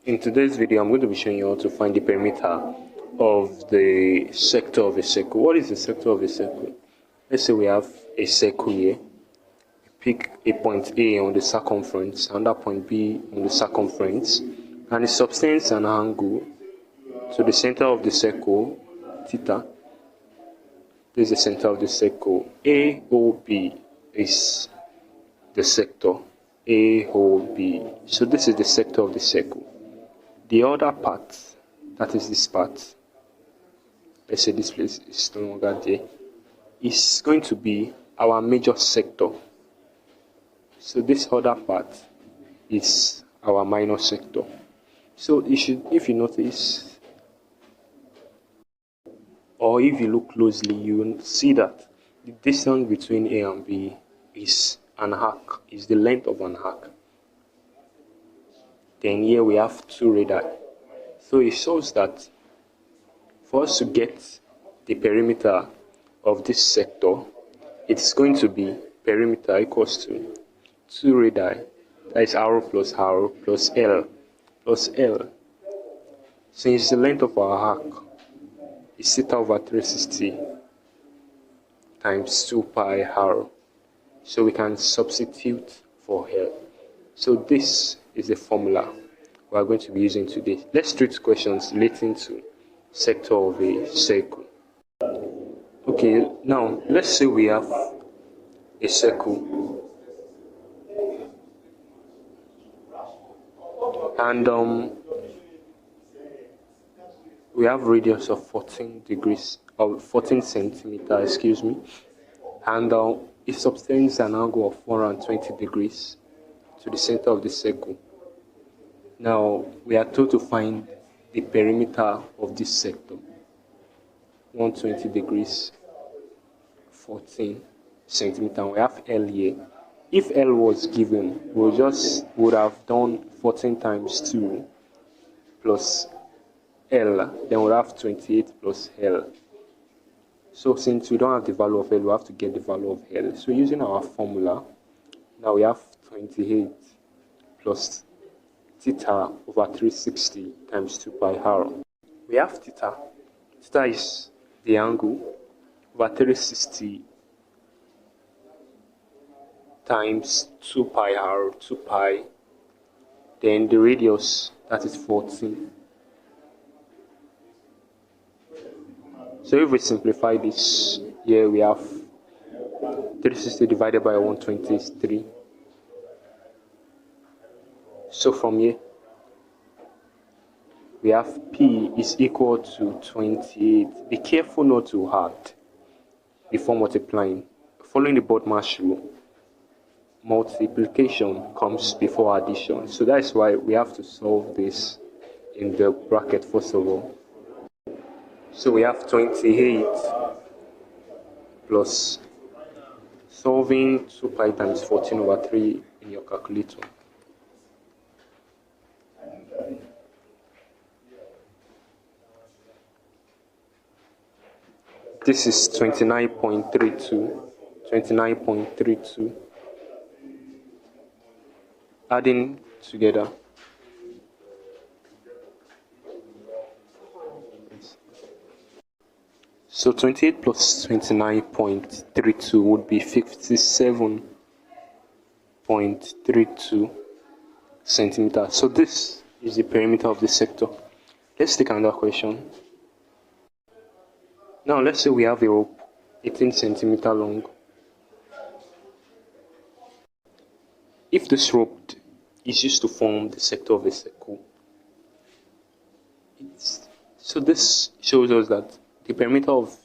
In today's video, I'm going to be showing you how to find the perimeter of the sector of a circle. What is the sector of a circle? Let's say we have a circle here. Pick a point A on the circumference, another point B on the circumference, and it subtends an angle to the center of the circle, theta. This is the center of the circle. AOB is the sector. AOB. So this is the sector of the circle. The other part, that is this part, let's say this place is no longer there, is going to be our major sector. So this other part is our minor sector. So if you notice, or if you look closely, you will see that the distance between A and B is an arc, is the length of an arc. Then here we have two radii. So it shows that for us to get the perimeter of this sector, it's going to be perimeter equals to 2 radii, that is r plus L plus L. Since the length of our arc is theta over 360 times 2 pi r, so we can substitute for L. So this is the formula we are going to be using today. Let's treat questions relating to sector of a circle. Okay, now let's say we have a circle and we have radius of 14 centimeters, and it subtends an angle of 420 degrees to the center of the circle. Now we are told to find the perimeter of this sector. 120 degrees, 14 centimeters. We have L here. If L was given, we would have done 14 times 2 plus L, then we'll have 28 plus L. So since we don't have the value of L, we have to get the value of L. So using our formula, now we have 28 plus theta over 360 times 2 pi r. We have theta. Theta is the angle over 360 times 2 pi r, 2 pi. Then the radius, that is 14. So if we simplify this, here we have 360 divided by 120 is 3. So from here, we have P is equal to 28. Be careful not to add before multiplying. Following the BODMAS rule, multiplication comes before addition. So that's why we have to solve this in the bracket first of all. So we have 28 plus solving 2 pi times 14 over 3 in your calculator. This is 29.32. Adding together. So 28 plus 29.32 would be 57.32 centimeters. So this is the perimeter of the sector. Let's take another question. Now let's say we have a rope 18 centimeters long. If this rope is used to form the sector of a circle, so this shows us that the perimeter of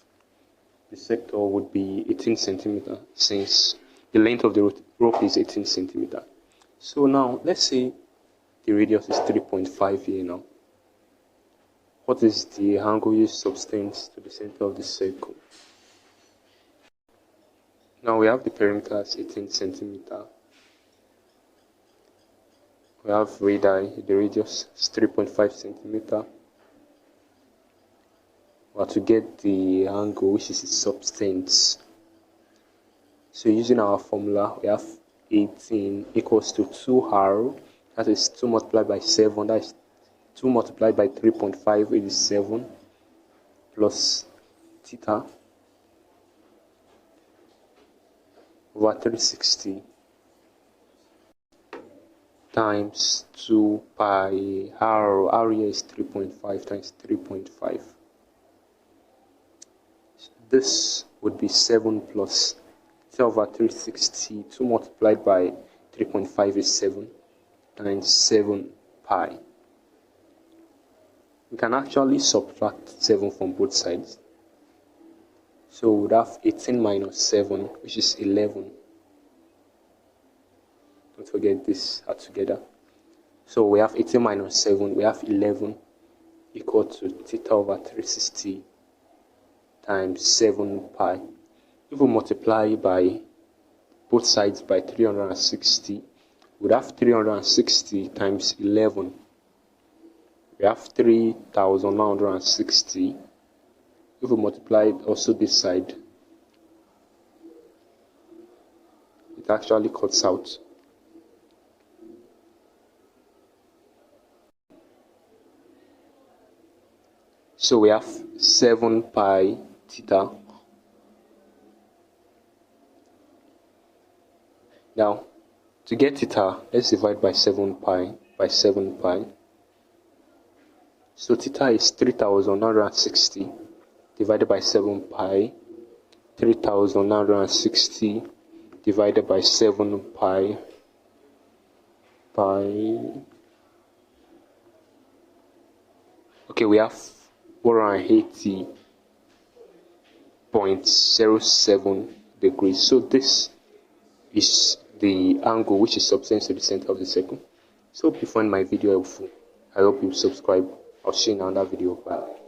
the sector would be 18 centimeters since the length of the rope is 18 centimeters. So now let's say the radius is 3.5 here now. What is the angle used subtends to the center of the circle? Now we have the perimeter as 18 centimeters. We have radii, the radius is 3.5 centimeters. We have to get the angle which is its subtends. So using our formula, we have 18 equals to 2r, that is 2 multiplied by 7, that is 2 multiplied by 3.5 is 7 plus theta over 360 times 2 pi r here is 3.5 times 3.5. This would be 7 plus theta over 360. 2 multiplied by 3.5 is 7 times 7 pi. We can actually subtract 7 from both sides. So we would have 18 minus 7, which is 11. Don't forget this are together. So we have 18 minus 7, we have 11 equal to theta over 360 times 7 pi. If we multiply by both sides by 360, we have 360 times 11. We have 3,960. If we multiply also this side, it actually cuts out. So we have 7 pi theta. Now, to get theta, let's divide by 7 pi by 7 pi. So theta is 3,960 divided by 7 pi. 3,960 divided by 7 pi okay, we have 180.07 degrees. So this is the angle which is subtended to the center of the circle. So hope you find my video helpful. I hope you subscribe. I'll see you in another video. Bye.